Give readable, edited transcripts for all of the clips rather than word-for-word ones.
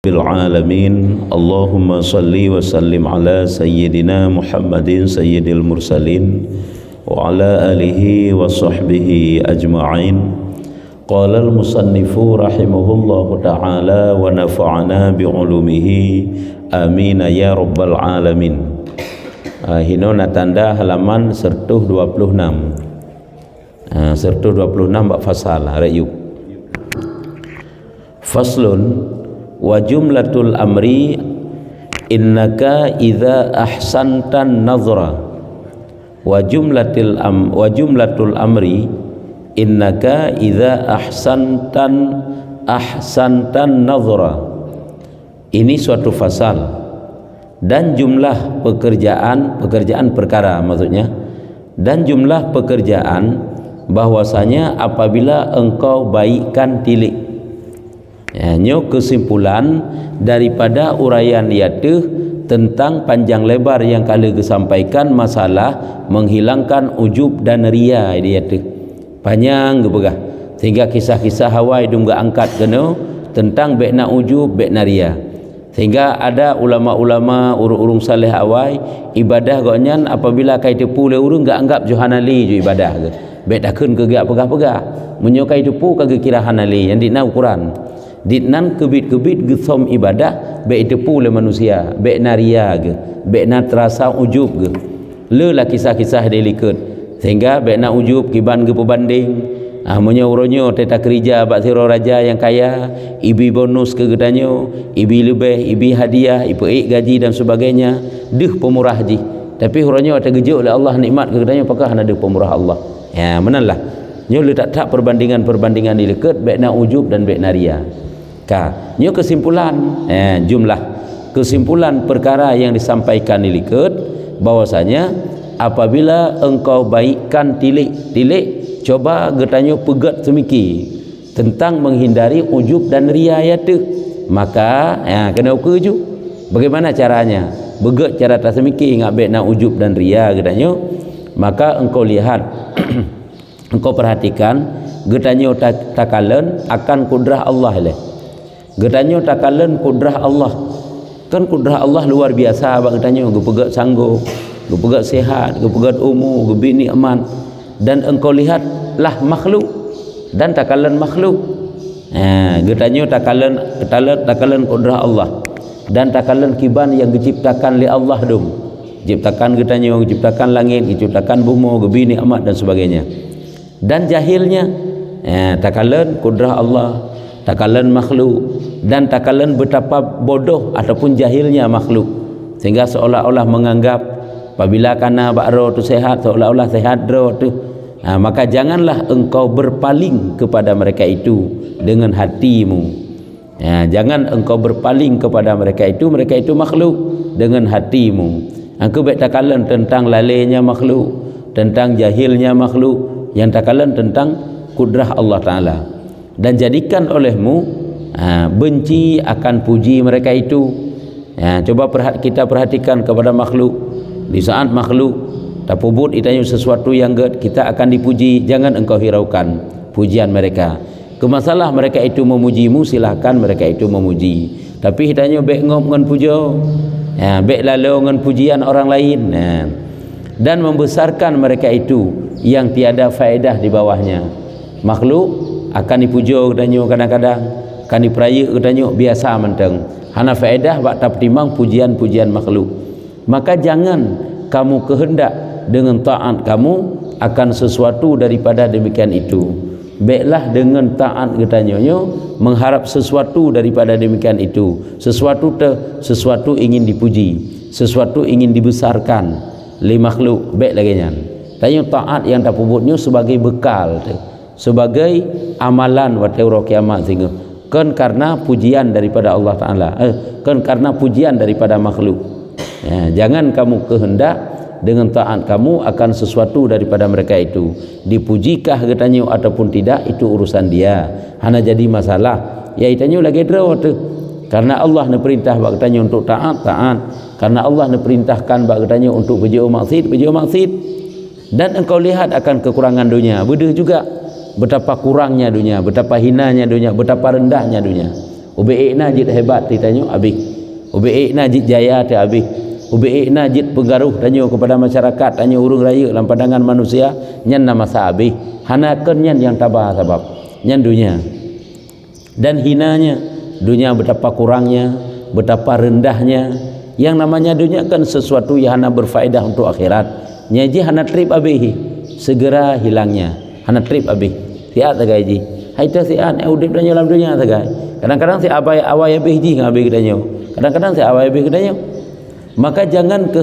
Alamin. Allahumma salli wa sallim ala sayyidina Muhammadin sayyidil mursalin wa ala alihi wa sahbihi ajma'in. Qala al-musannifu rahimahullahu ta'ala wa nafa'ana bi'ulumihi amin ya rabbal alamin. Hino natanda halaman 126. 126 bab fasal rayub. Faslun wa jumlatul amri innaka idza ahsantan nazra wa jumlatul amri innaka idza ahsantan nazra. Ini suatu fasal dan jumlah pekerjaan perkara maksudnya, dan jumlah pekerjaan bahwasanya apabila engkau baikkan tilik. Nyo kesimpulan daripada uraian iatu tentang panjang lebar yang kala disampaikan masalah menghilangkan ujub dan ria iatu. Panjang gepegah sehingga kisah-kisah Hawai dunga angkat kena tentang bekna ujub bekna ria. Sehingga ada ulama-ulama urung saleh Hawai ibadah gonyan apabila kai tepu le urung gak anggap johanali jo ibadah ke. Bek dakun ke gak pegah-pegah. Menyokai tepu kagak kira hanali yang dina ukuran. Ditnan kebit-kebit gesom ibadah baik tepu oleh manusia, baik naria ke, baik nak terasa ujub ke. Lelah kisah-kisah dia likut. Sehingga baik nak ujub kiban ke perbanding. Menyo-uronyo teta kerja bak siro raja yang kaya, ibi bonus ke gedanyo, ibi lebih, ibi hadiah, ibi gaji dan sebagainya. Deh pemurah ji. Tapi uronyo tergejuk oleh Allah nikmat ke gedanyo apakah ada pemurah Allah. Ya, menanlah. Nyo letak perbandingan dilikut baik nak ujub dan baik naria. Nyo kesimpulan jumlah kesimpulan perkara yang disampaikan dilikut bahwasanya apabila engkau baikkan tilik coba getanyo pegat semiki tentang menghindari ujub dan ria itu, maka kena ukur ju bagaimana caranya begat cara tak semiki ngabek nak ujub dan ria getanyo, maka engkau lihat engkau perhatikan getanyo takalan akan kudrah Allah leh. Getanyo takalan kudrah Allah. Kan kudrah Allah luar biasa bak getanyo, gepegat sanggup, gepegat sehat, gepegat umur, gebini aman. Dan engkau lihatlah makhluk dan takalan makhluk. Getanyo takalan kudrah Allah dan takalan kiban yang diciptakan oleh Allah dong. Ciptakan getanyo, ciptakan langit, ciptakan bumi, gebini amat dan sebagainya. Dan jahilnya takalan kudrah Allah, takalan makhluk, dan takalan betapa bodoh ataupun jahilnya makhluk sehingga seolah-olah menganggap apabila kana bakro tu sehat seolah-olah sehat ro tu. Maka janganlah engkau berpaling kepada mereka itu dengan hatimu. Jangan engkau berpaling kepada mereka itu makhluk dengan hatimu. Engkau baik takalan tentang lalainya makhluk, tentang jahilnya makhluk, yang takalan tentang kudrah Allah Ta'ala. Dan jadikan olehmu benci akan puji mereka itu. Coba kita perhatikan kepada makhluk. Di saat makhluk tapubut itanya sesuatu yang kita akan dipuji, jangan engkau hiraukan pujian mereka. Kemasalah mereka itu memujimu, silahkan mereka itu memuji. Tapi itanya baik ngom ngan pujo, baik lalu ngan pujian orang lain, dan membesarkan mereka itu yang tiada faedah di bawahnya. Makhluk akan dipujo gedanyo kadang-kadang, akan diperaya gedanyo biasa menteng. Hana faedah bak tak timbang pujian-pujian makhluk. Maka jangan kamu kehendak dengan taat kamu akan sesuatu daripada demikian itu. Baiklah dengan taat gedanyo mengharap sesuatu daripada demikian itu. Sesuatu ingin dipuji, sesuatu ingin dibesarkan oleh makhluk, baik lagi nyan. Tanya taat yang tak pubutnya sebagai bekal tu, sebagai amalan waktu kiamat sehingga kan karena pujian daripada Allah Ta'ala, kan karena pujian daripada makhluk. Jangan kamu kehendak dengan taat kamu akan sesuatu daripada mereka itu. Dipujikah getanyo ataupun tidak itu urusan dia, hana jadi masalah ya itanyo lagi draw tu. Karena Allah ne perintah bak getanyo untuk taat, karena Allah ne perintahkan bak getanyo untuk berjauh maksiat. Dan engkau lihat akan kekurangan dunia, bedeh juga betapa kurangnya dunia, betapa hinanya dunia, betapa rendahnya dunia. Ubi najid hebat ditanya habis. Ubi najid jaya tu habis. Ubi najid pengaruh tanya kepada masyarakat, tanya urang raya dalam pandangan manusia, nyan nama habis. Hanakeun nyan yang tabah sebab nyan dunia. Dan hinanya dunia betapa kurangnya, betapa rendahnya. Yang namanya dunia kan sesuatu yang hana berfaedah untuk akhirat. Nyaji hana trip habis, segera hilangnya. Hana trip habis. Siat sagai ji. Hai tu siat udip danyo dalam dunia sagai. Kadang-kadang si abai awai habis ji ngabai danyo. Kadang-kadang si awai habis danyo. Maka jangan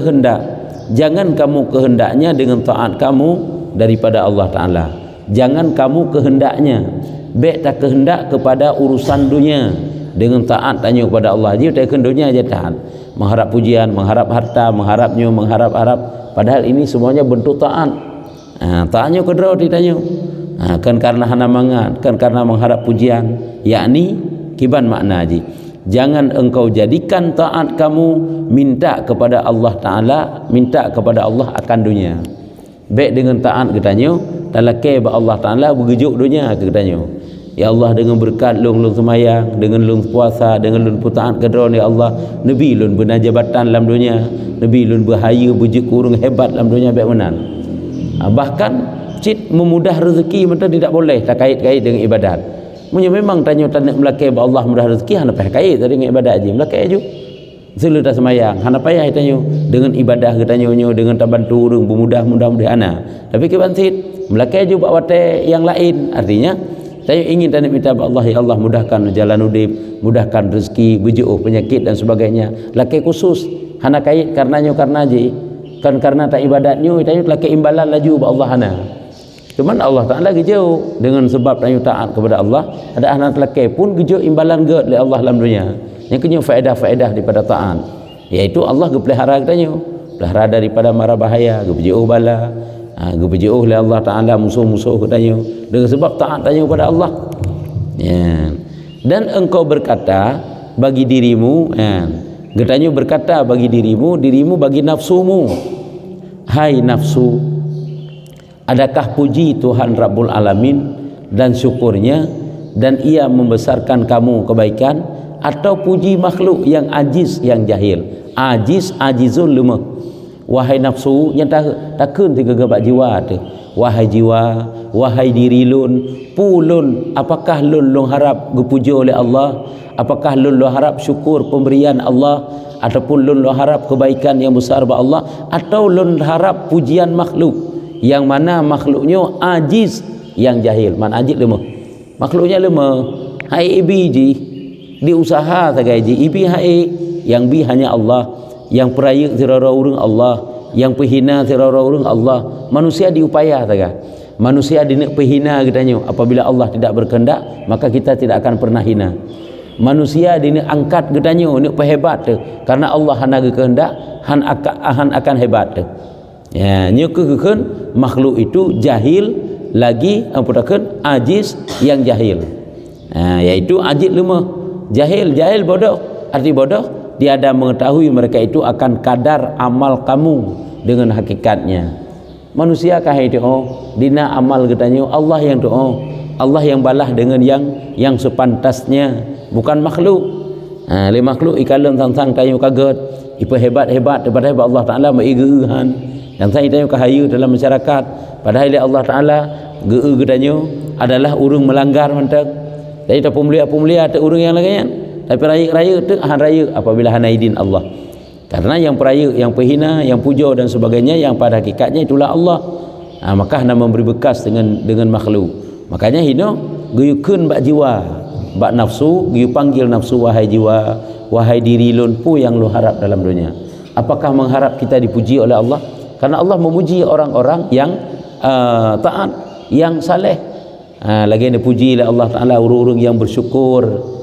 kamu kehendaknya dengan taat kamu daripada Allah Ta'ala. Jangan kamu kehendaknya tak kehendak kepada urusan dunia dengan taat tanya kepada Allah. Dia tak dunia aja taat, mengharap pujian, mengharap harta, mengharapnya, mengharap-harap, padahal ini semuanya bentuk taat. Taatnya kedua ditanya kan karena hana mangat, kan karena mengharap pujian, yakni kiban makna ji. Jangan engkau jadikan taat kamu minta kepada Allah Ta'ala, minta kepada Allah akan dunia. Baik dengan taat katanya, talake ba Allah Ta'ala bergejuk dunia katanya. Ya Allah, dengan berkat lung semayang, dengan lung puasa, dengan lung taat kedron ya Allah, nabi lun benar jabatan dalam dunia, nabi lun berhaya bujuk kurung hebat dalam dunia baik menan. Bahkan cit memudah rezeki mata tidak boleh tak kait-kait dengan ibadat. Memang tanya tak nak melakai ba Allah mudah rezeki hana payah kait dengan ibadat je, melakai je. Selu dah semayang hana payah tanya dengan ibadah katanya dengan tak bantu urang bermudah-mudah hana. Tapi kebansit melakai je buat watai yang lain, artinya saya ingin dan minta kepada Allah, ya Allah mudahkan jalan udip, mudahkan rezeki, berjauh penyakit dan sebagainya. Laki khusus hana kait karenanya karena je, kan karena tak ibadatnya tanya laki imbalan laju kepada Allah hana. Cuman Allah Ta'ala gejau dengan sebab tanya taat kepada Allah, ada anak laki pun gejau imbalan ge oleh Allah dalam dunia. Yang kena faedah-faedah daripada taat, iaitu Allah gepelihara katanya, pelihara daripada mara bahaya, gejauh bala. Gejauh oleh Allah Ta'ala musuh-musuh katanya dengan sebab taat tanya kepada Allah. Ya. Dan engkau berkata bagi dirimu, katanya berkata bagi dirimu bagi nafsumu, hai nafsu, adakah puji Tuhan Rabbul Alamin dan syukurnya dan ia membesarkan kamu kebaikan, atau puji makhluk yang ajiz, yang jahil. Ajizul lemah. Wahai nafsu, yang takun tiga gebak jiwa tu. Wahai jiwa, wahai diri lun, pulun, apakah lun harap gepuja oleh Allah? Apakah lun harap syukur pemberian Allah, ataupun lun harap kebaikan yang besar ba Allah, atau lun harap pujian makhluk yang mana makhluknya ajiz, yang jahil. Man ajiz lemah, makhluknya lemah. Hai ibi ji diusaha sagai ji ibi hai, yang bi hanya Allah, yang peraya tirara urang Allah, yang penghina tirara urang Allah. Manusia diupaya saja, manusia dinak penghina katanya. Apabila Allah tidak berkehendak, maka kita tidak akan pernah hina. Manusia dinak angkat katanya, nak hebat tu, karena Allah hana kehendak han akan hebat tu. Ya, nyukukeun makhluk itu jahil lagi, amputakeun ajiz, yang jahil. Yaitu ajiz lemah, jahil bodoh. Arti bodoh, tiada mengetahui mereka itu akan kadar amal kamu dengan hakikatnya. Manusia kah itu dina amal katanya, Allah yang doa, Allah yang balah dengan yang sepantasnya, bukan makhluk. Le makhluk ikalam sang-sang tayu kaget, ipa hebat-hebat daripada Allah Taala maigehan. Dan saya tayu kahayu dalam masyarakat, padahal Allah Taala geu katanya adalah urang melanggar mantap. Jadi tak pemulia tak urang yang lain. Tapi raya tu han raya apabila hana izin Allah. Karena yang peraya, yang penghina, yang puja dan sebagainya, yang pada hakikatnya itulah Allah. Maka hana memberi bekas dengan makhluk. Makanya hina guyukeun bak jiwa, bak nafsu, guyu panggil nafsu, wahai jiwa, wahai diri lun pu yang lu harap dalam dunia. Apakah mengharap kita dipuji oleh Allah? Karena Allah memuji orang-orang yang taat, yang saleh. Lagi dipuji oleh Allah Taala orang-orang yang bersyukur.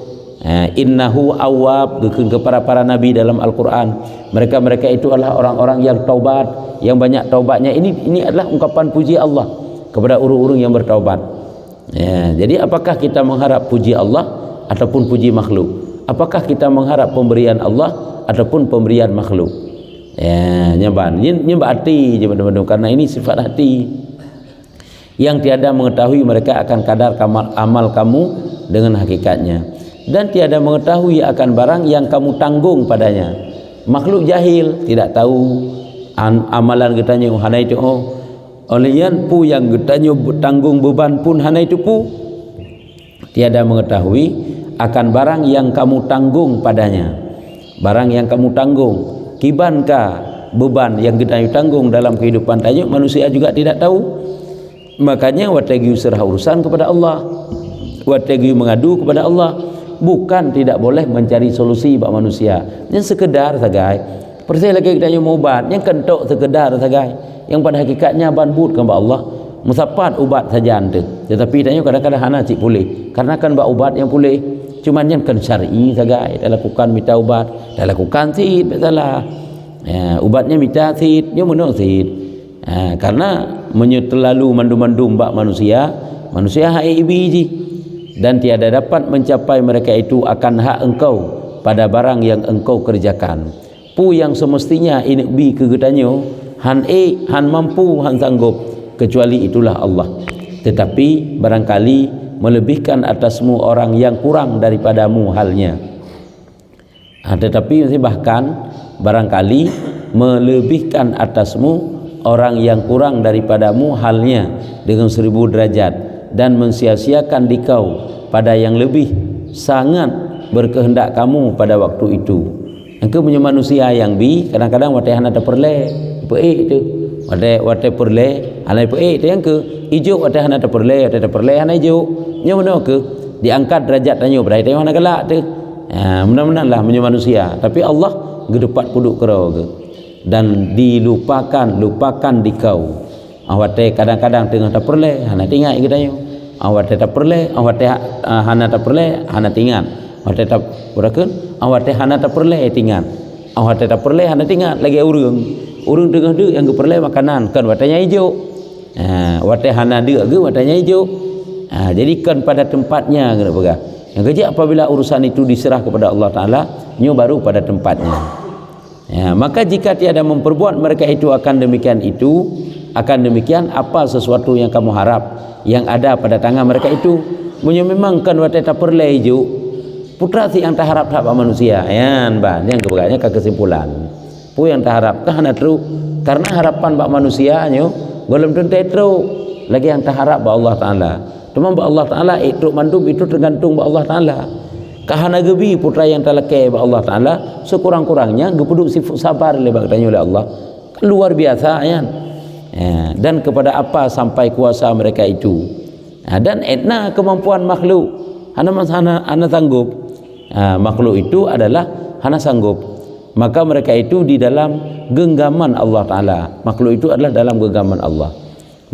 Innahu awwab, kepada para nabi dalam Al-Quran, mereka itu adalah orang-orang yang taubat, yang banyak taubatnya. Ini adalah ungkapan puji Allah kepada orang-orang yang bertaubat. Jadi apakah kita mengharap puji Allah ataupun puji makhluk? Apakah kita mengharap pemberian Allah ataupun pemberian makhluk? Nyaban hati je benar-benar, karena ini sifat hati yang tiada mengetahui mereka akan kadar amal kamu dengan hakikatnya. dan tiada mengetahui akan barang yang kamu tanggung padanya. Makhluk jahil, tidak tahu amalan getanya hana itu olehan pu yang getanya tanggung beban pun hana itu pu, tiada mengetahui akan barang yang kamu tanggung padanya. Barang yang kamu tanggung, kibankah beban yang getanya tanggung dalam kehidupan tanya, manusia juga tidak tahu. Makanya watagi serah urusan kepada Allah, watagi mengadu kepada Allah. Bukan tidak boleh mencari solusi bak manusia, yang sekedar sagai percaya lagi kita yang ubat yang kentok sekedar sagai, yang pada hakikatnya ban but kan bak Allah musapat ubat saja ante. Tetapi tanya kadang-kadang hana cik boleh karena kan bak ubat yang boleh, cuman yang kan syar'i sagai, dah lakukan minta ubat, dah lakukan sid salah ubatnya minta sid dia menang sid karena terlalu mandum-mandum bak manusia hai biji, dan tiada dapat mencapai mereka itu akan hak engkau pada barang yang engkau kerjakan. Pu yang semestinya ini bi kegetanyo han mampu han sanggup, kecuali itulah Allah. Tetapi barangkali melebihkan atasmu orang yang kurang daripadamu halnya. Tetapi bahkan barangkali melebihkan atasmu orang yang kurang daripadamu halnya dengan 1000 derajat, dan mensia-siakan dikau pada yang lebih sangat berkehendak kamu pada waktu itu. Engkau punya manusia yang kadang-kadang watai hana tak perle tu watai perle hana tu yang ke ijo watai hana tak perle hana ijo nya mana ke diangkat derajat tanyo berai tengok hana galak tu mudah-mudahan lah punya manusia, tapi Allah gedepat puduk kerau ke dan lupakan dikau. Awate kadang-kadang tengah tak perle hana tinggal ikatnya, awate tak perle awate hana tak perle hana tinggal, awate tak berakan awate hana tak perle tinggal, awate tak perle hana tinggal lagi urang tengah dek yang perle makanan kan watanya hijau, wate hana dek ke watanya hijau. Jadikan pada tempatnya kena pegang. Yang kerja apabila urusan itu diserah kepada Allah Taala, nyo baru pada tempatnya. Maka jika tiada memperbuat mereka itu akan demikian apa sesuatu yang kamu harap yang ada pada tangan mereka itu. Memang kan watai tak perle hijau putra si yang tak harap manusia yang kebagainya ke kesimpulan pu yang tak harap hana true karena harapan bak manusia nyo belum tentu lagi yang tak harap bak Allah Taala. Cuma bak Allah Taala itu mandum itu tergantung bak Allah Taala. Kahana gebi putra yang talake bak Allah Taala sekurang-kurangnya gepuduk sifat sabar lebak tanya oleh Allah luar biasa ya. Dan kepada apa sampai kuasa mereka itu, dan etna kemampuan makhluk hana sanggup, makhluk itu adalah hana sanggup, maka mereka itu di dalam genggaman Allah Ta'ala. Makhluk itu adalah dalam genggaman Allah.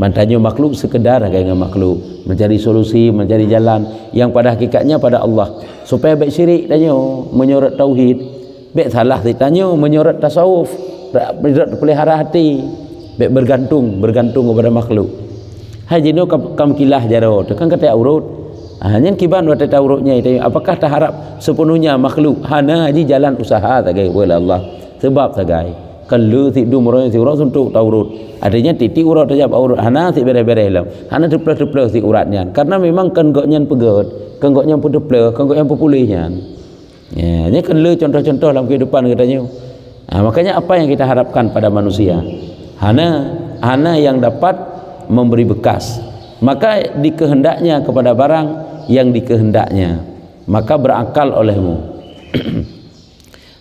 Mantanya makhluk sekedar dengan makhluk mencari solusi, mencari jalan yang pada hakikatnya pada Allah, supaya baik syirik tanya menyorot tauhid, baik salah tanya menyorot tasawuf, pelihara hati, baik bergantung kepada makhluk. Hai jino kam kilah jaro tekan kata urut. Hanya kiban wata urutnya itu apakah tak harap sepenuhnya makhluk hana haji jalan usaha tagai oleh Allah. Sebab tagai kalau tidu murah si urut untuk taurut. Adanya titik urut saja urut hana si bere-bere lam. Hana deple-deple si uratnya. Karena memang kenggoknya pegot, kenggoknya pedeple, kenggoknya pepulihnya. Ini kan le contoh-contoh dalam kehidupan katanya. Makanya apa yang kita harapkan pada manusia? Hana yang dapat memberi bekas, maka dikehendaknya kepada barang yang dikehendaknya, maka berakal olehmu.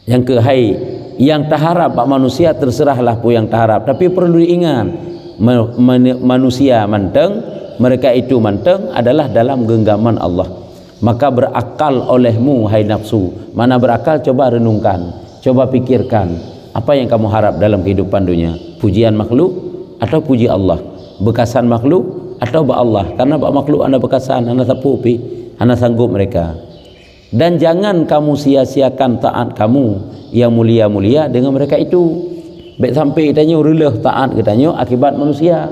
Yang kehai yang taharap pak manusia terserahlah pu yang taharap, tapi perlu diingat manusia manteng, mereka itu manteng adalah dalam genggaman Allah. Maka berakal olehmu hai nafsu. Mana berakal, coba renungkan, coba pikirkan apa yang kamu harap dalam kehidupan dunia. Pujian makhluk atau puji Allah, bekasan makhluk atau bak Allah, karena bak makhluk anda bekasan, anda sapupi, anda sanggup mereka. Dan jangan kamu sia-siakan taat kamu yang mulia-mulia dengan mereka itu. Baik sampai kitanya relah taat kitanya akibat manusia.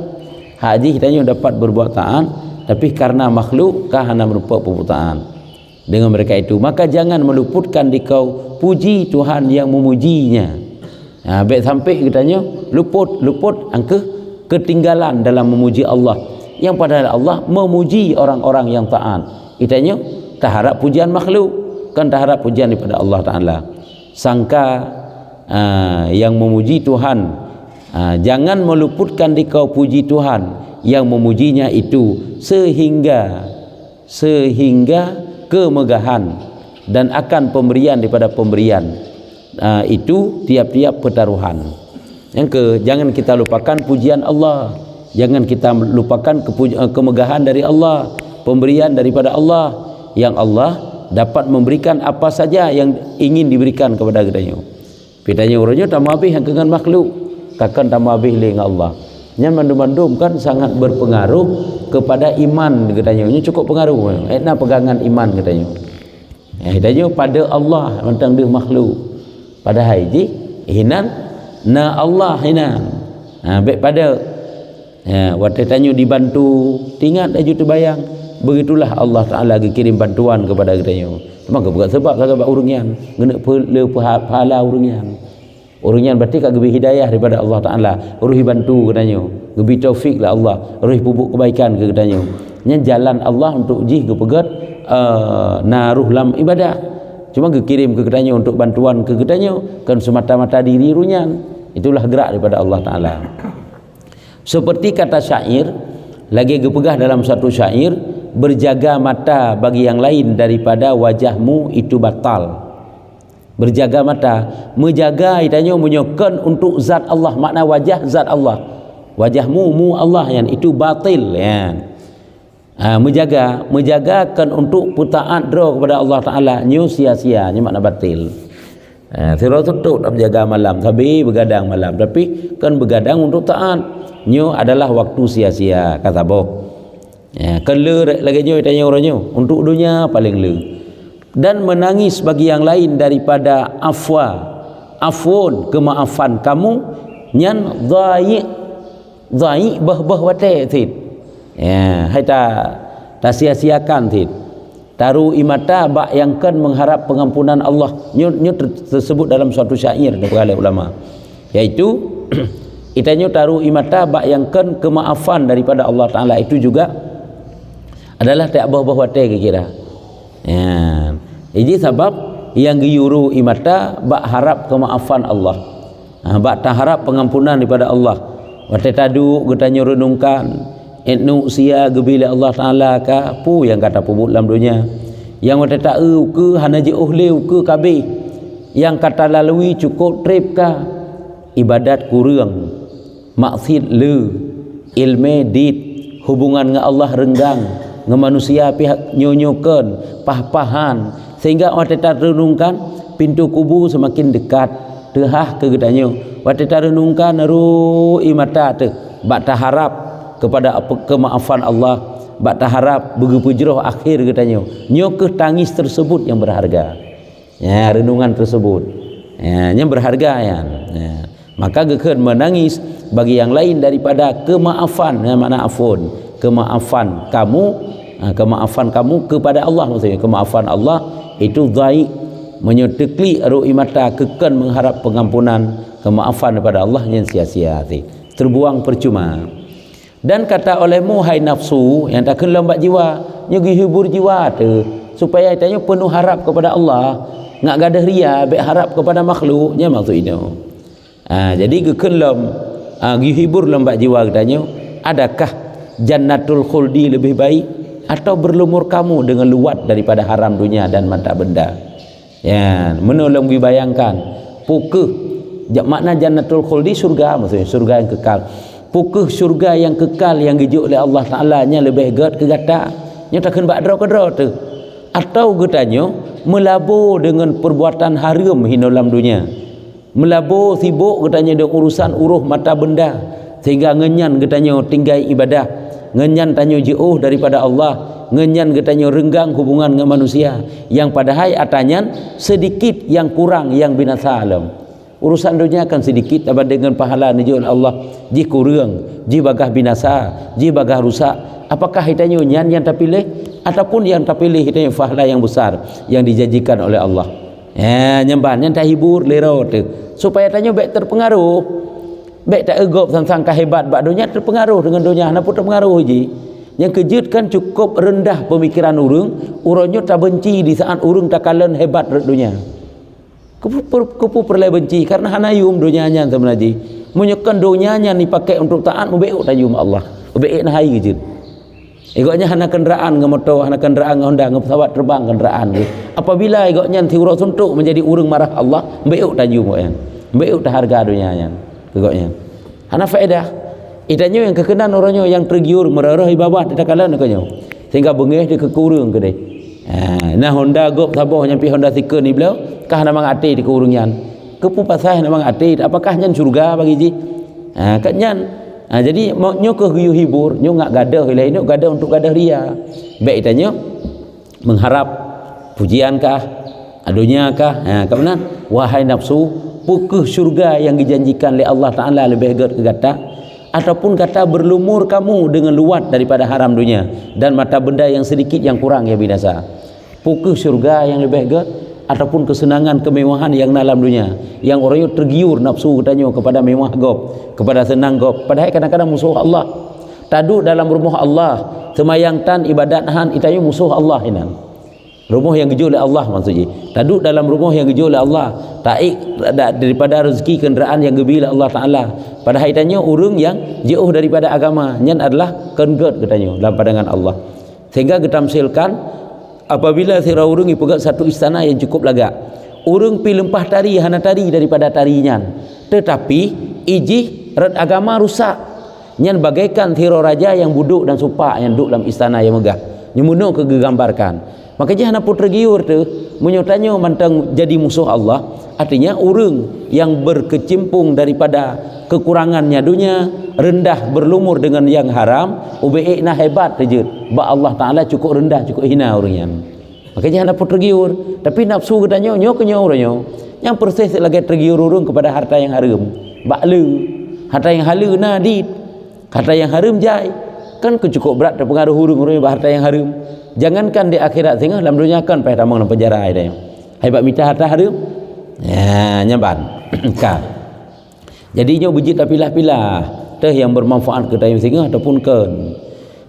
Haji kitanya dapat berbuat taat, tapi karena makhluk kah anda merupakan perbuatan dengan mereka itu, maka jangan meluputkan dikau puji Tuhan yang memujinya. Baik sampai kitanya luput angka ketinggalan dalam memuji Allah, yang padahal Allah memuji orang-orang yang taat. Kitanya tak harap pujian makhluk, kan dah harap pujian daripada Allah Ta'ala. Sangka yang memuji Tuhan, jangan meluputkan dikau puji Tuhan yang memujinya itu sehingga kemegahan dan akan pemberian daripada pemberian itu tiap-tiap pertaruhan. Jangan kita lupakan pujian Allah, jangan kita lupakan kemegahan dari Allah, pemberian daripada Allah, yang Allah dapat memberikan apa saja yang ingin diberikan kepada kita. Pitanya orangnya tak habis yang dengan makhluk, takkan tak habis dengan Allah. Yang mandum-mandum kan sangat berpengaruh kepada iman katanya. Ini cukup pengaruh. Nah pegangan iman katanya. Katanya pada Allah mentang dia makhluk. Pada haji hinan na Allah hinan. Baik pada waktu tanya dibantu tingat aja terbayang. Begitulah Allah Ta'ala kirim bantuan kepada katanya. Maka bukan sebab kagak urungian gena pahala urungian. Urungian berarti kagak hidayah daripada Allah Ta'ala. Uruhi bantu katanya. Gebi taufik lah Allah. Uruhi pupuk kebaikan ke katanya. Nya jalan Allah untuk jih ke pegat naruh lam ibadah. Cuma kirim ke katanya untuk bantuan ke katanya kan semata-mata diri runyan. Itulah gerak daripada Allah Ta'ala. Seperti kata syair lagi gepegah dalam satu syair, berjaga mata bagi yang lain daripada wajahmu itu batal. Berjaga mata, menjaga itanya menyokan untuk zat Allah, makna wajah zat Allah. Wajahmu mu Allah yang itu batil ya. Menjagakan untuk putaat draw kepada Allah Ta'ala nyu sia-sia, nyu makna batil. Sira tutup tak berjaga malam, tapi begadang malam, tapi kan begadang untuk taat. Nyu adalah waktu sia-sia kata boh. Kan le lagi nyu tanya orangnya untuk dunia paling le. Dan menangis bagi yang lain daripada afun kemaafan kamu nyan dha'i bah wate tid. Hai ta sia-siakan tid. Taru imata bak yang kan mengharap pengampunan Allah. Nyu tersebut dalam suatu syair daripada ulama. Yaitu itanya taruh imata bak yang kan kemaafan daripada Allah Ta'ala itu juga adalah tak bah-bah wate kira. Jadi sebab yang giyuru imata bak harap kemaafan Allah. Bak tak harap pengampunan daripada Allah. Wate tadu getanya renungkan etnu sia gebila Allah Ta'ala ka pu yang kata pubut dalam dunia. Yang wate tak ke hanaji uhleu ke kabeh. Yang kata lalui cukup trip ka ibadat kurang. Maksud le ilme dit hubungan dengan Allah renggang dengan manusia pihak nyonyokan pah-pahan sehingga waktu tak renungkan pintu kubur semakin dekat tehah ke gedanya waktu tak renungkan naru imata tu bak tak harap kepada kemaafan Allah bak tak harap begepujroh akhir gedanya nyo ke tangis tersebut yang berharga renungan tersebut yang berharga maka gekeun menangis bagi yang lain daripada kemaafan makna afun kemaafan kamu kepada Allah maksudnya kemaafan Allah itu dha'i menyetekli ru'i mata kekan mengharap pengampunan kemaafan daripada Allah yang sia-sia terbuang percuma. Dan kata olehmu hai nafsu yang tak kena lambat jiwa nyugi hibur jiwa tu supaya tanya penuh harap kepada Allah ngak gadah ria baik harap kepada makhluknya maksud itu. Jadi gekenlam hibur lambat jiwa katanya adakah jannatul khuldi lebih baik atau berlumur kamu dengan luat daripada haram dunia dan mata benda menolong dibayangkan pukeh makna jannatul khuldi surga maksudnya surga yang kekal pukeh surga yang kekal yang dijuk oleh Allah Ta'ala nya lebih gad ke gata nya takkan bakdra kedra tu atau getanya melabur dengan perbuatan haram hinolam dunia melabur sibuk katanya dengan urusan uruh mata benda sehingga ngenyan katanya tinggal ibadah ngenyan tanya jauh daripada Allah ngenyan katanya renggang hubungan dengan manusia yang padahal atanyan sedikit yang kurang yang binasa alam urusan dunia akan sedikit apa dengan pahala nujul Allah ji kurang ji bagah binasa ji bagah rusak apakah hitanya nyan yang terpilih ataupun yang terpilih hitanya pahala yang besar yang dijanjikan oleh Allah nyembahnya tak hibur lero tu supaya tanya baik terpengaruh baik tak egop tentang kehebat bak dunia terpengaruh dengan dunia apa terpengaruh ji Yang kejut kan cukup rendah pemikiran urangnya tak benci di saat urang tak kalan hebat red dunia. Kepu perlai benci karena hanayum dunianya sebenarnya. Menyekan dunianya ni pakai untuk taat mubeuk tayum Allah. Mubeuk nah hai kejut. Igaknya hana kenderaan ngam motor, hana kenderaan ngam Honda, ngam pesawat terbang kenderaan ke. Apabila igaknya tiurau suntuk menjadi urang marah Allah, mubeuk tayum kan. Mubeuk dah harga dunianya. Igaknya. Hana faedah. Itanya yang kekenan orangnya yang tergiur merarah ibabat tak kalan nakanya. Sehingga bengih dia kekurung ke dia. Nah Honda gop sabah nyampi Honda Seeker ni belau kah namang ati di keurungan. Kepu pasah namang ati apakah nyan surga bagi ji? Kat nyan. Jadi nyo ke hiu hibur, nyo ngak gadah hilai nyo gadah untuk gadah ria. Baik itanya mengharap pujian kah? Dunia kah? Kat mana? Wahai nafsu, pukul syurga yang dijanjikan oleh Allah Taala lebih hebat ke kata ataupun kata berlumur kamu dengan luat daripada haram dunia dan mata benda yang sedikit yang kurang yang binasa. Pukul syurga yang lebih hebat ataupun kesenangan kemewahan yang dalam dunia yang orangnya tergiur nafsu katanya kepada mewah gop, kepada senang gop, padahal kadang-kadang musuh Allah. Tadu dalam rumah Allah semayang tan ibadat han itanya musuh Allah hinan. Rumah yang gejo oleh Allah maksudnya. Tadu dalam rumah yang gejo oleh Allah, taik daripada rezeki kenderaan yang gebi oleh Allah Taala. Padahal itanya urang yang jauh daripada agama, nyan adalah kengget katanya dalam pandangan Allah. Sehingga getamsilkan apabila sira urang ipegat satu istana yang cukup lagak. Urang pi lempah tari hana tari daripada tarinyan. Tetapi ijih red agama rusak. Nyan bagaikan sira raja yang buduk dan supak yang duduk dalam istana yang megah. Nyemuno kegambarkan. Makanya hana putra giur tu menyotanya mantang jadi musuh Allah. Artinya urang yang berkecimpung daripada kekurangannya dunia, rendah berlumur dengan yang haram, ubeik nah hebat saja. Ba Allah Taala cukup rendah, cukup hina orangnya. Makanya hana putra giur, tapi nafsu katanya nyo kenyo orangnya. Yang persis lagi tergiur urang kepada harta yang haram. Bakle, harta yang halal nadid, harta yang haram jai. Kan cukup berat terpengaruh urang-urang harta yang haram. Jangankan di akhirat sehingga dalam dunia kan payah tamang dalam penjara dia. Hebat minta harta haram. Ya, nyamban. Kan. Jadi nyo bejit pilah-pilah teh yang bermanfaat ke tayang sehingga ataupun kan.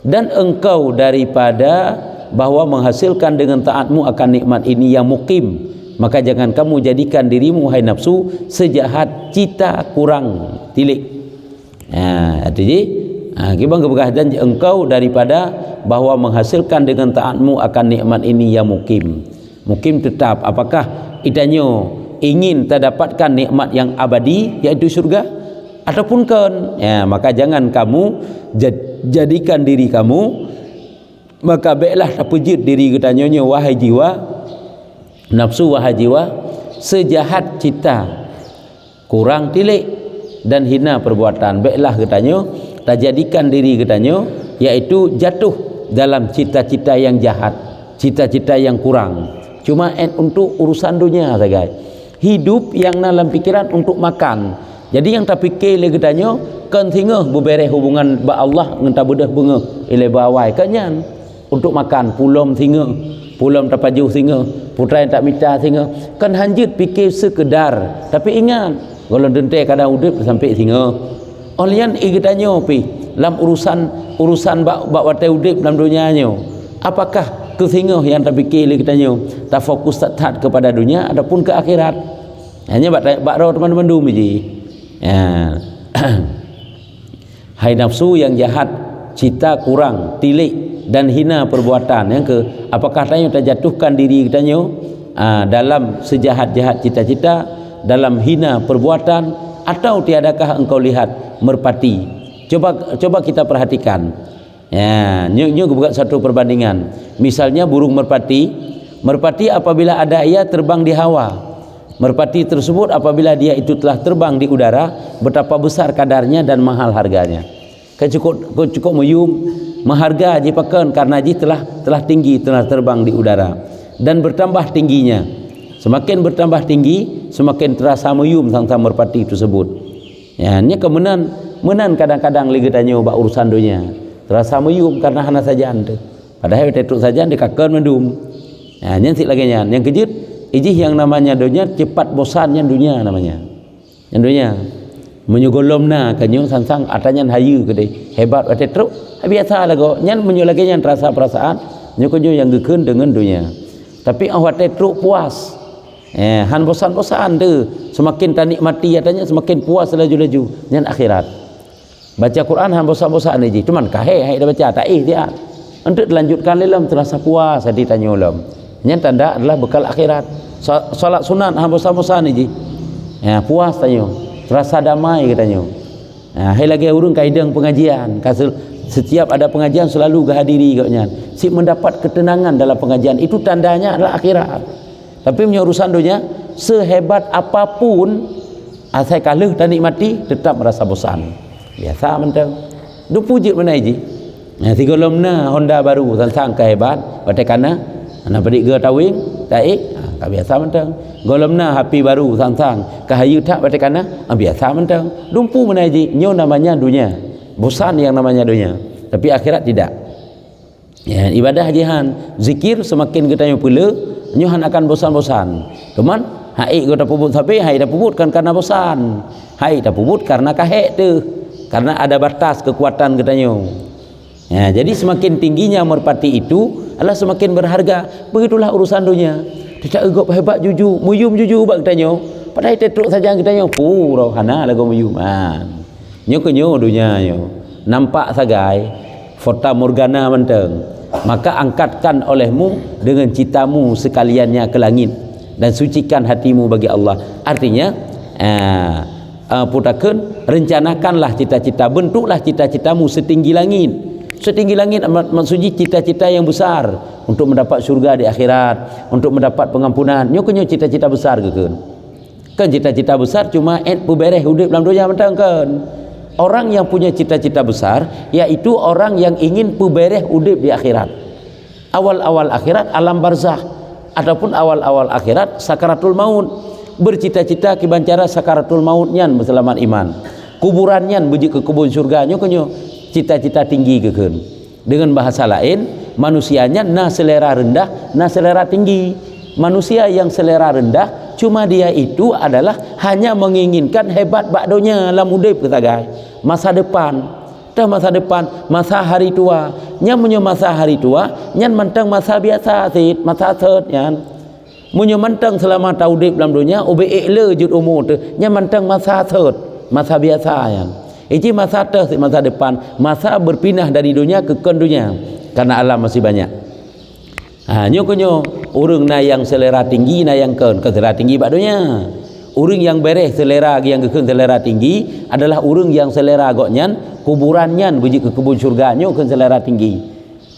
Dan engkau daripada bahawa menghasilkan dengan taatmu akan nikmat ini yang mukim, maka jangan kamu jadikan dirimu hai nafsu sejahat cita kurang tilik. Artinya kibang keberkahan engkau daripada bahawa menghasilkan dengan taatmu akan nikmat ini yang mukim. Mukim tetap. Apakah itanya ingin terdapatkan nikmat yang abadi iaitu surga ataupun kan? Maka jangan kamu jadikan diri kamu, maka baiklah terpejit diri katanya wahai jiwa nafsu, wahai jiwa sejahat cita kurang tilik dan hina perbuatan. Baiklah katanya tak jadikan diri katanya iaitu jatuh dalam cita-cita yang jahat, cita-cita yang kurang. Cuma untuk urusan dunia saja. Hidup yang dalam pikiran untuk makan. Jadi yang tak fikir lagi katanya kan singa berbereh hubungan ba Allah dengan tak bedah bunga ilai bawai kanyan untuk makan pulom singa, pulom tak paju singa, putra yang tak minta singa. Kan hanjut fikir sekedar. Tapi ingat kalau dente kadang udip sampai singa. Olian igitanya pi dalam urusan bak watai udip dalam dunianya. Apakah kesingoh yang tak fikir kitanya tak fokus tak kepada dunia ataupun ke akhirat. Hanya bak roh teman-teman dulu ji. Hai nafsu yang jahat, cita kurang, tilik dan hina perbuatan. Yang ke apakah tanya terjatuhkan diri kitanya dalam sejahat-jahat cita-cita, dalam hina perbuatan, atau tiadakah engkau lihat merpati? Coba kita perhatikan. Nyo buat satu perbandingan. Misalnya burung merpati apabila ada ia terbang di hawa. Merpati tersebut apabila dia itu telah terbang di udara, betapa besar kadarnya dan mahal harganya. Kan cukup meyum maharga jipakan karena ji telah tinggi, telah terbang di udara dan bertambah tingginya. Semakin bertambah tinggi, semakin terasa meyum sang merpati tersebut. Ini kemenan kadang-kadang lagi tanya bak urusan dunia. Terasa meyum karena hana saja anda. Padahal tetuk saja anda kakak mendum. Nyantik lagi nyan. Yang kejut, ijih yang namanya dunia cepat bosannya dunia namanya. Yang dunia. menyogolomna kanyo sansang atanyan hayu kedai hebat ate truk biasa lago nyan menyo lagi nyan rasa perasaan nyo kanyo yang gekeun dengan dunia tapi awate truk puas han bosan-bosan tu semakin tanikmati katanya semakin puas laju-laju nyan akhirat baca Quran han bosan-bosan ni cuman kahe hai dah baca tak dia untuk dilanjutkan dalam terasa puas hati tanya ulam nyan tanda adalah bekal akhirat solat sunat han bosan-bosan ni puas tanya terasa damai katanya hai lagi urung kaidang pengajian setiap ada pengajian selalu kehadiri katanya si mendapat ketenangan dalam pengajian itu tandanya adalah akhirat. Tapi punya urusan dunia sehebat apapun asal kalah dan nikmati tetap merasa bosan biasa mentang du puji mana ji tiga lomna Honda baru tentang kehebat pada kana anak pedik ge tawing taik biasa mentang golomna HP baru tentang kahayu tak pada kana biasa mentang dumpu mana ji nyo namanya dunia bosan yang namanya dunia tapi akhirat tidak ibadah jihan zikir semakin kita pula nyohan akan bosan-bosan teman hai kita puput tapi hai dah puput kan karena bosan hai dah puput karena kahek tu karena ada batas kekuatan kita jadi semakin tingginya merpati itu adalah semakin berharga begitulah urusan dunia tidak egop hebat juju muyum juju bak kita padahal tetruk saja kita pura hana lagu muyuman nyo dunia nampak sagai fata morgana menteng maka angkatkan olehmu dengan citamu sekaliannya ke langit dan sucikan hatimu bagi Allah. Artinya putakeun rencanakanlah cita-cita, bentuklah cita-citamu setinggi langit. Setinggi langit maksudnya cita-cita yang besar untuk mendapat syurga di akhirat, untuk mendapat pengampunan. Nyo cita-cita besar ke kan cita-cita besar cuma pubereh hidup dalam dunia mentang kan. Orang yang punya cita-cita besar yaitu orang yang ingin pubereh udip di akhirat. Awal-awal akhirat alam barzakh ataupun awal-awal akhirat sakaratul maut. Bercita-cita kibancara sakaratul maut nyan berselamat iman. Kuburan nyan beji ke kebun surga nyo cita-cita tinggi kekeun. Dengan bahasa lain manusianya na selera rendah, na selera tinggi. Manusia yang selera rendah cuma dia itu adalah hanya menginginkan hebat bakdonya dalam udip ketagai masa depan masa hari tua nyan munyo masa hari tua nyan mentang masa biasa sit masa set nyan munyo mentang selama taudip dalam dunia ube le jud umur tu nyan mentang masa set masa biasa nyan iki masa teh masa depan masa berpindah dari dunia ke dunia karena alam masih banyak nyo urang na yang selera tinggi na yang ke selera tinggi bakdonya urang yang beres selera yang ke selera tinggi adalah urang yang selera goknyan kuburannya beji ke kebun surga nyo ke selera tinggi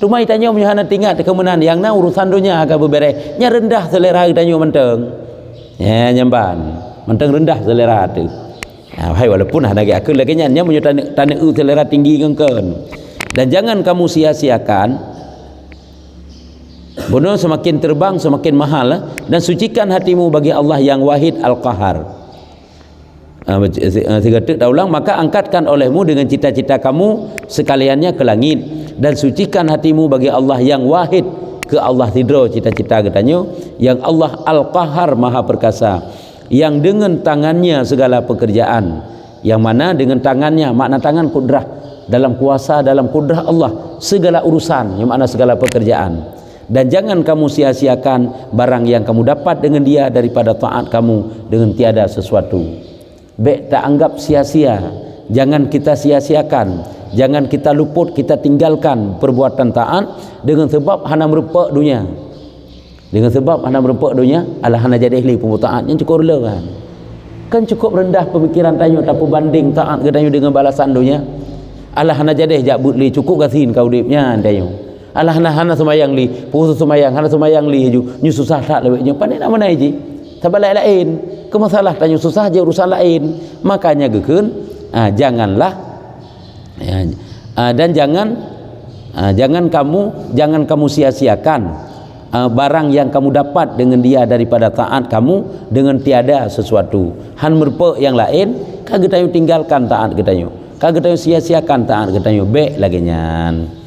tumai tanyo punya hana tingkat kemenan yang na urusan dunia agak berberes nya rendah selera tanyo menteng nyamban menteng rendah selera tu hai walaupun ada akal lagi nya punya tanah selera tinggi kengken dan jangan kamu sia-siakan bono semakin terbang semakin mahal dan sucikan hatimu bagi Allah yang Wahid Al-Qahar. Tiga tek dah ulang maka angkatkan olehmu dengan cita-cita kamu sekaliannya ke langit dan sucikan hatimu bagi Allah yang Wahid ke Allah tidro cita-cita katanya yang Allah Al-Qahar Maha Perkasa yang dengan tangannya segala pekerjaan yang mana dengan tangannya makna tangan kudrah dalam kuasa dalam kudrah Allah segala urusan yang makna segala pekerjaan. Dan jangan kamu sia-siakan barang yang kamu dapat dengan dia daripada taat kamu dengan tiada sesuatu. Baik tak anggap sia-sia. Jangan kita sia-siakan. Jangan kita luput, kita tinggalkan perbuatan taat dengan sebab hana merupak dunia. Dengan sebab hana merupak dunia, alah hana jadi ahli pemutaat yang cukup rela kan. Kan cukup rendah pemikiran tanyo tak berbanding taat ke tanyo dengan balasan dunia. Alah hana jadi jabut li cukup kasin kau dipnya tanyo. Alah hana semayang li puasa semayang hana semayang li haju nyu susah tak lewetnya pandai nak mana ji sebab lain ke masalah tanya susah je urusan lain makanya gekeun janganlah dan jangan kamu sia-siakan barang yang kamu dapat dengan dia daripada taat kamu dengan tiada sesuatu han merpe yang lain kagak tayu tinggalkan taat kita kagak tayu sia-siakan taat kita be lagi nyan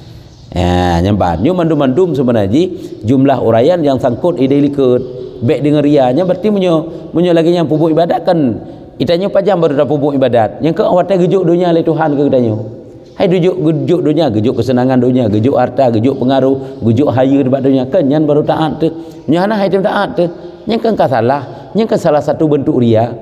nyamban nyu mandum-mandum sebenarnya jumlah uraian yang sangkut ide likut baik dengan rianya berarti munyo lagi yang pupuk ibadat kan Itanya pajam baru dapat buat ibadat. Yang ke awak gejuk dunia oleh Tuhan ke katanya. Hai gejuk dunia, gejuk kesenangan dunia, gejuk harta, gejuk pengaruh, gejuk haya dekat dunia. Kenyan baru taat tu. Nyana hai tu taat tu. Yang kan salah. Yang kan salah satu bentuk ria.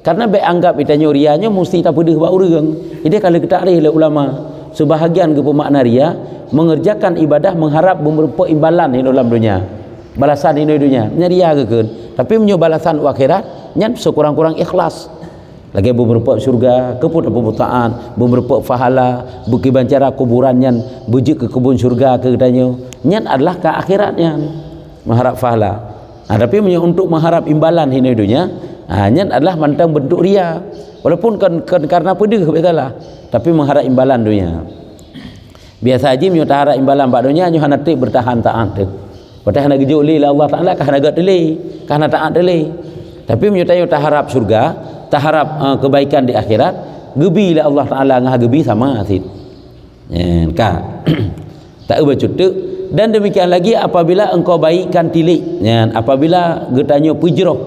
Karena baik anggap itanya rianya mesti tak pedih buat orang. Ini kalau kita arif oleh ulama, sebahagian ke pemakna ria mengerjakan ibadah mengharap beberapa imbalan di dalam dunia. Balasan di dunia. Nya ria ke kan. Tapi menyo balasan akhirat nyan sekurang-kurang ikhlas. Lagi beberapa syurga, keput perbutaan, beberapa fahala, buki bancara kuburan nyan, bujuk ke kebun syurga ke katanya. Nyan adalah ke akhiratnya mengharap fahala. Tapi untuk mengharap imbalan di dunia, nyan adalah mantang bentuk ria. Walaupun karena pedih betul, tapi mengharap imbalan dunia. Biasa aja menyo harap imbalan pada dunia nyo hana bertahan taat tu. Padahal nak gejuk li Allah Taala kah nak deli, kah nak taat deli. Tapi menyo tak harap syurga, tak harap kebaikan di akhirat, gebi lah Allah Taala ngah gebi sama asid. Kah. Tak baca tu. Dan demikian lagi apabila engkau baikkan tilik, apabila getanyo pujroh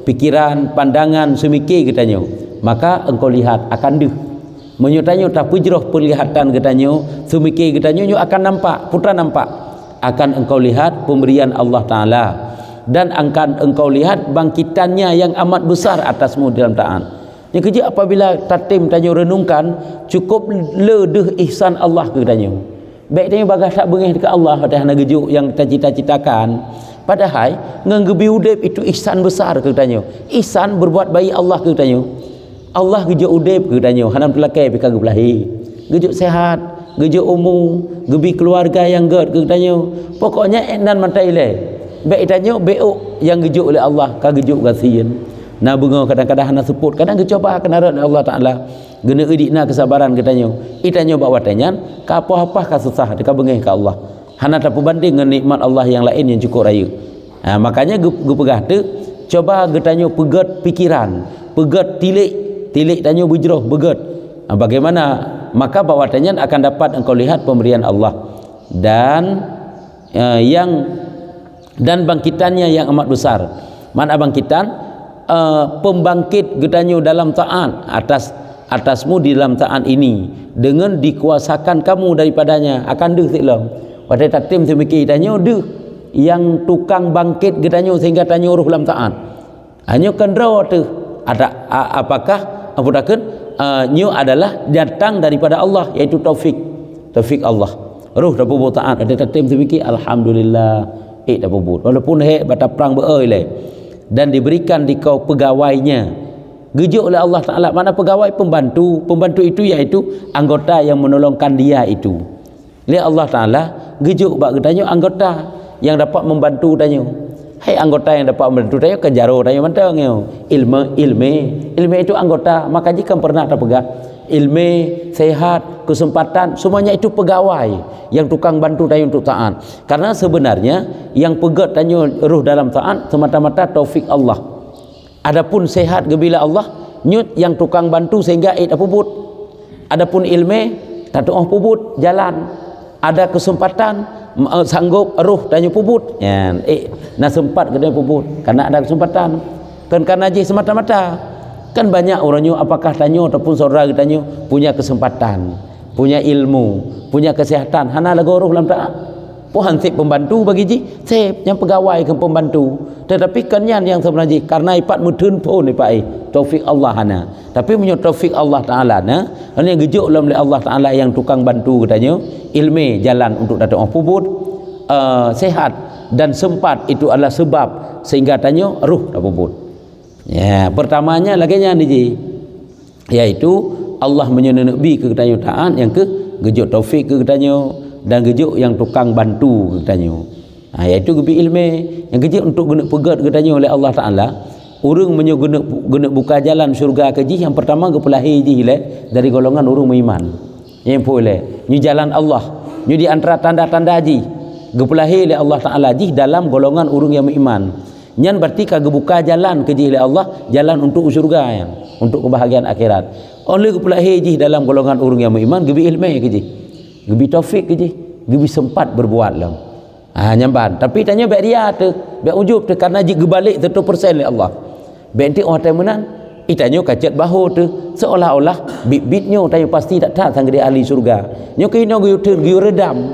pikiran, pandangan semikir getanyo, maka engkau lihat akan deh. Menyotanyo tak pujroh penglihatan getanyo, semikir getanyo nyo akan nampak, putra nampak. Akan engkau lihat pemberian Allah Taala dan akan engkau lihat bangkitannya yang amat besar atasmu dalam taat. Yang kerja apabila tatim tanyo renungkan, cukup ledeh ihsan Allah ke tanyo. Baik tanyo bagas tak bengih dekat Allah dah nak gejuk yang kita cita-citakan. Padahal nggebi udip itu ihsan besar ke tanyo. Ihsan berbuat baik Allah ke tanyo. Allah gejuk udip ke tanyo, hanam telakai pi kagak belahi. Gejuk sehat, gejuk umur, gebi keluarga yang ged ke tanyo. Pokoknya enan mantai le. Baik tanyo beok yang gejuk oleh Allah, ka gejuk kasihan. Na bunga kadang-kadang hana sebut, kadang kecoba kena oleh Allah Taala. Gena idikna kesabaran katanya. Itanyo bawa tanyan, ka apa-apa ka susah dekat bengih ka Allah. Hana tak berbanding dengan nikmat Allah yang lain yang cukup raya. Makanya gepegah tu coba getanyo pegat pikiran, pegat tilik tanyo bujroh begat. Bagaimana? Maka bawa tanyan akan dapat engkau lihat pemberian Allah dan dan bangkitannya yang amat besar. Mana bangkitan? Pembangkit getanyo dalam taat atasmu di dalam taat ini dengan dikuasakan kamu daripadanya akan deh siklam. Pada tatim semikir tanyo deh yang tukang bangkit getanyo sehingga tanyo ruh dalam taat. Hanya kendra tu ada apakah apudahkan nyo adalah datang daripada Allah, iaitu taufik Allah. Ruh dapat buat taat ada tatim semikir alhamdulillah dapat buat. Walaupun bata perang beoi le dan diberikan di kau pegawainya, gejuk oleh Allah Ta'ala. Mana pegawai? Pembantu itu iaitu anggota yang menolongkan dia itu. Lihat Allah Ta'ala gejuk bak getanyo anggota yang dapat membantu tanyo. Hai anggota yang dapat membantu tanyo kejaro tanyo mantang yo. Ilmu itu anggota. Maka jika pernah terpegang ilmu, sehat, kesempatan, semuanya itu pegawai yang tukang bantu tanyo untuk taat. Karena sebenarnya yang pegat tanyo ruh dalam taat semata-mata taufik Allah. Adapun sehat gebila Allah, nyut yang tukang bantu sehingga apa puput. Adapun ilmu, tak doa puput jalan. Ada kesempatan sanggup ruh tanyo puput. Nah sempat kena puput karena ada kesempatan. Kan karena je semata-mata. Kan banyak orangnya apakah tanyo ataupun saudara tanyo punya kesempatan, punya ilmu, punya kesehatan, hana lagu roh dalam taat. Puhan sip pembantu bagi ji, sip yang pegawai ke pembantu. Tetapi kanyan yang sebenarnya karena ipat mudun pun ipat taufik Allah hana. Tapi punya taufik Allah Taala na, yang gejuk dalam Allah Taala yang tukang bantu katanya, ilmu jalan untuk datang pubut, sehat dan sempat itu adalah sebab sehingga tanyo ruh dah pubut. Ya, pertamanya laginya ni yaitu Allah menyenebi ke tanyo taat, yang ke gejuk taufik ke tanyo dan gejuk yang tukang bantu ke tanyo. Yaitu gebi ilmu yang gejuk untuk guna pegat ke tanyo oleh Allah Taala. Urang menyo guna buka jalan syurga ke ji yang pertama ke pelahi ji le dari golongan urang beriman. Yang boleh nyu jalan Allah, nyu di antara tanda-tanda ji gepelahi oleh Allah Taala ji dalam golongan urang yang beriman. Nyan berarti kagak buka jalan ke oleh Allah, jalan untuk syurga yang untuk kebahagiaan akhirat. Oleh kepula hiji dalam golongan orang yang beriman gebi ilmu ke ji. Gebi taufik ke ji, gebi sempat berbuat lah. Nyamban. Tapi tanya baik dia tu, baik ujub tu karena ji gebalik 100% oleh Allah. Baik ti orang temenan Itanyo kacet bahu tu seolah-olah bit-bitnyo tayo pasti tak tahu sang dia ahli surga. Nyo kino giu turn giu redam.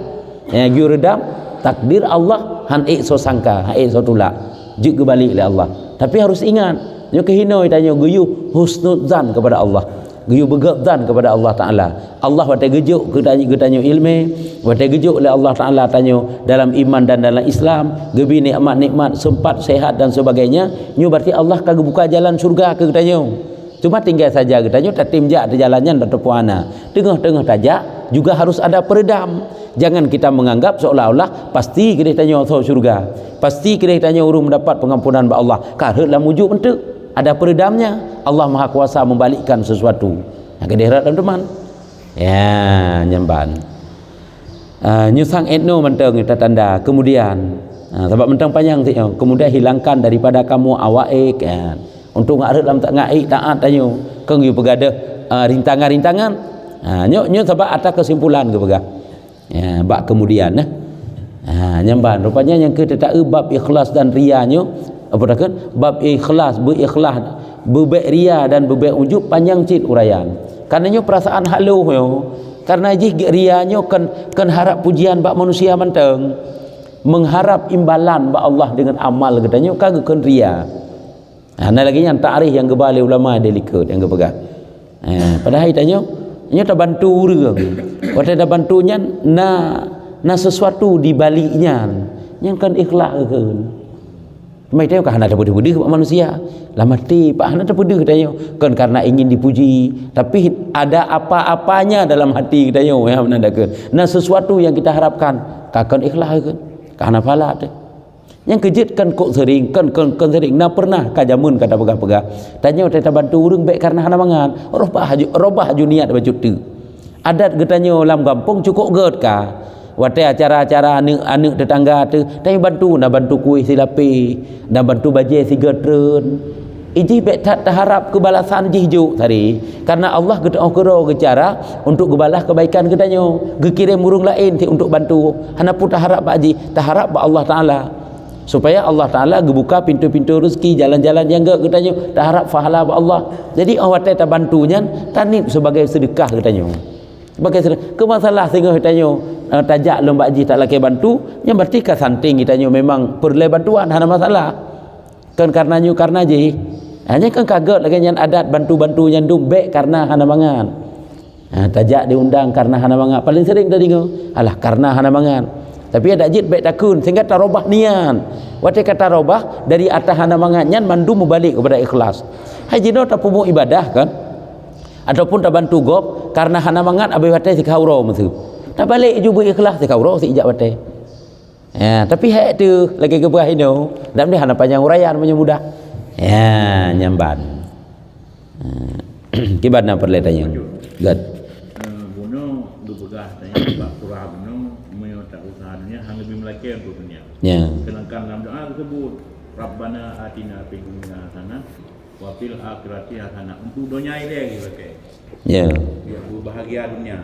Ya giu redam takdir Allah han so sangka, so tulak. Jik balik oleh Allah. Tapi harus ingat, nyo kehino itanyo giu husnudzan kepada Allah. Giu bergadzan kepada Allah Taala. Allah watai gejuk getanyo ilmu, watai gejuk oleh Allah Taala tanyo dalam iman dan dalam Islam, gebi nikmat-nikmat sempat sehat dan sebagainya. Nyo berarti Allah kagak buka jalan surga ke getanyo. Cuma tinggal saja getanyo tak timjak di jalannya dan tepuana. Tengah-tengah tajak juga harus ada peredam. Jangan kita menganggap seolah-olah pasti getanyo masuk surga. Pasti getanyo urung mendapat pengampunan ba Allah. Karena wujud bentuk ada peredamnya. Allah Maha Kuasa membalikkan sesuatu. Nah, kehadirat teman-teman. Ya, nyamban. Nyusang etno mentang kita tanda. Kemudian, sebab mentang panjang sih. Kemudian hilangkan daripada kamu awak kan. Untuk ngarit dalam tak ngai taat tanyo. Keng yu pegada rintangan-rintangan. Nyo sebab ada kesimpulan ke pegah. Ya, bak kemudian nyamban. Rupanya yang kita tak bab ikhlas dan rianyo. Apa dah kan? Bab ikhlas, berikhlas, bebek ria dan bebek ujub panjang cit urayan. Karenanya perasaan haluh yo. Karena jih rianyo kan harap pujian bak manusia menteng. Mengharap imbalan bak Allah dengan amal katanya kagak kan ria. Nah lagi yang takrif yang kebalik ulama delikut yang kepegang. Padahal itanyo nyo tak bantu urang. Waktu tak bantunya na sesuatu di baliknya yang kan ikhlas kan. Mai tengok kan ada pedih-pedih manusia. Lah mati pak hana ada pedih katanya. Kan karena ingin dipuji, tapi ada apa-apanya dalam hati katanya ya menandakan. Nah sesuatu yang kita harapkan takkan ikhlas kan. Karena pala tu. Yang kejut kan kok sering kan sering nah pernah kajamun kata pegah-pegah. Tanya kita bantu urang baik karena hana mangan. Robah niat baju tu. Adat getanya dalam kampung cukup get ka. Watai acara-acara anak tetangga tu tanya bantu nak bantu kuih silapi nak bantu bajai si getren iji bet tak harap kebalasan jihjuk tadi karena Allah kero cara untuk kebalas kebaikan kedanyo gekirim murung lain untuk bantu hana pun tak harap baji tak harap ba Allah Taala supaya Allah Taala gebuka pintu-pintu rezeki jalan-jalan yang gak kedanyo tak harap fahala ba Allah jadi watai tak bantunya tanip sebagai sedekah kedanyo sebagai ke masalah sehingga kedanyo tajak lembak ji tak laki bantu yang berarti kasanting kita memang perlu bantuan hana masalah kan karena ji hanya kan kaget lagi yang adat bantu-bantu yang dumbek karena hana mangan tajak diundang karena hana mangan paling sering tadi alah karena hana mangan tapi ada jid baik takun sehingga tarobah nian waktu kata robah dari atas hana mangan yang mandu membalik kepada ikhlas haji no tak pumu ibadah kan ataupun tak bantu gop karena hana mangan abai watai sikauro maksud tak balik juga ikhlas dia kau si ijak batai. Ya, tapi hak tu lagi keberah ini dan dia hana panjang uraian punya mudah. Ya, nyamban. Kibat nak perle tanya. Gad. Bono du begah tanya bab surah bono meyo tak usahanya hang lebih melaki untuk dunia. Ya. Sedangkan dalam doa tersebut Rabbana atina fid dunya hasanah wa fil akhirati hasanah. Untuk dunia ini gitu pakai. Ya. Biar bahagia dunia.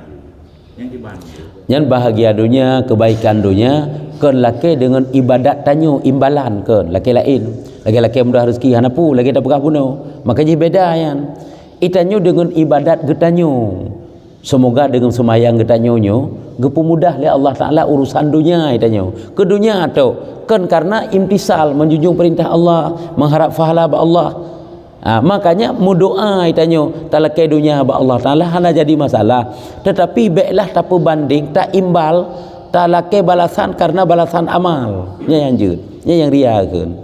Yang bahagia dunia, kebaikan dunia kan laki dengan ibadat tanyo imbalan kan laki lain laki-laki mudah rezeki hanapu lagi tak pegah puno maka jadi beda yan itanyo dengan ibadat getanyo semoga dengan semayang getanyo gepu mudah le Allah Taala urusan dunia itanyo ke dunia atau kan karena imtisal menjunjung perintah Allah mengharap pahala ba Allah. Makanya mudoa itanyo talakai dunia ba Allah Taala hana jadi masalah tetapi baiklah tak berbanding tak imbal talakai balasan karena balasan amal nya yang jud nya yang ria kan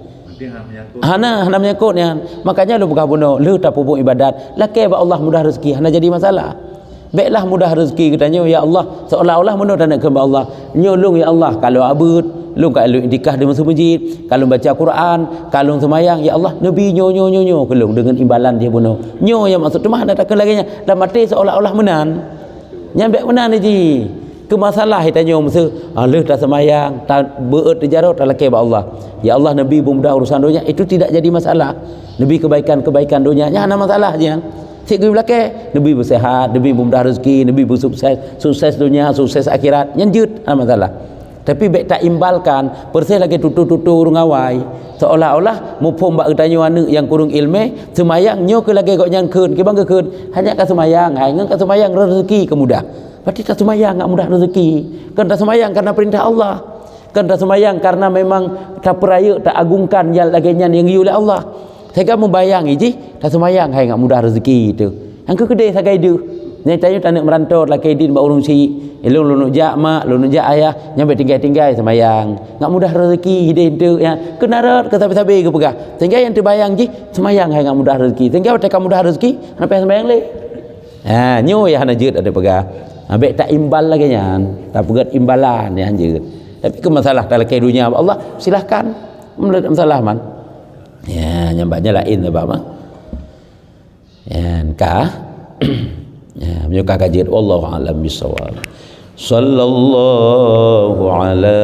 hana menyangkut nya makanya lu buka buno lu tak pupuk ibadat lakai ba Allah mudah rezeki hana jadi masalah baiklah mudah rezeki katanya ya Allah seolah-olah menurut tanda ke Allah nyolong ya Allah kalau abud lu kalau itikaf di masjid kalau baca Quran kalau semayang ya Allah nabi nyo kalau dengan imbalan dia bunuh nyo yang maksud tu mah ada tak lagi nya dah mati seolah-olah menan nyampe menan ni ke masalah tanya masa lu dah semayang tak beut dijarut tak laki ba Allah ya Allah nabi pun mudah urusan dunia itu tidak jadi masalah nabi kebaikan dunia nya ada masalah je Cik guru belakang nabi bersehat nabi mudah rezeki nabi bersukses sukses dunia sukses akhirat yang jut ada masalah tapi baik tak imbalkan persih lagi tutu-tutu urung awai seolah-olah mupum bak tanya anu yang kurung ilmu semayang nyo ke lagi kok nyang keun ke bang ke keun hanya ka semayang hai ngan ka semayang rezeki kemudah berarti tak semayang ngak mudah rezeki kan tak semayang karena perintah Allah kan tak semayang karena memang tak peraya tak agungkan yang lagi yang oleh Allah saya membayangi ji tak semayang hai ngak mudah rezeki itu yang ke kedai sagai dia yang tanya tak nak merantau laki din bak urung si lu jak mak lu jak ayah nyampe tinggal-tinggal semayang ngak mudah rezeki hidup itu ya kenarat ke sabi-sabi ke pegah sehingga yang terbayang ji semayang hai ngak mudah rezeki sehingga tak mudah rezeki sampai semayang le nyo ya hana jeut ada pegah ambek tak imbal lagi nyan tak pegat imbalan ya jeut tapi ke masalah dalam dunia Allah silahkan melihat masalah man ya nyambaknya lain apa mah ya kah ya menyuka kajian wallahu a'lam bissawab sallallahu ala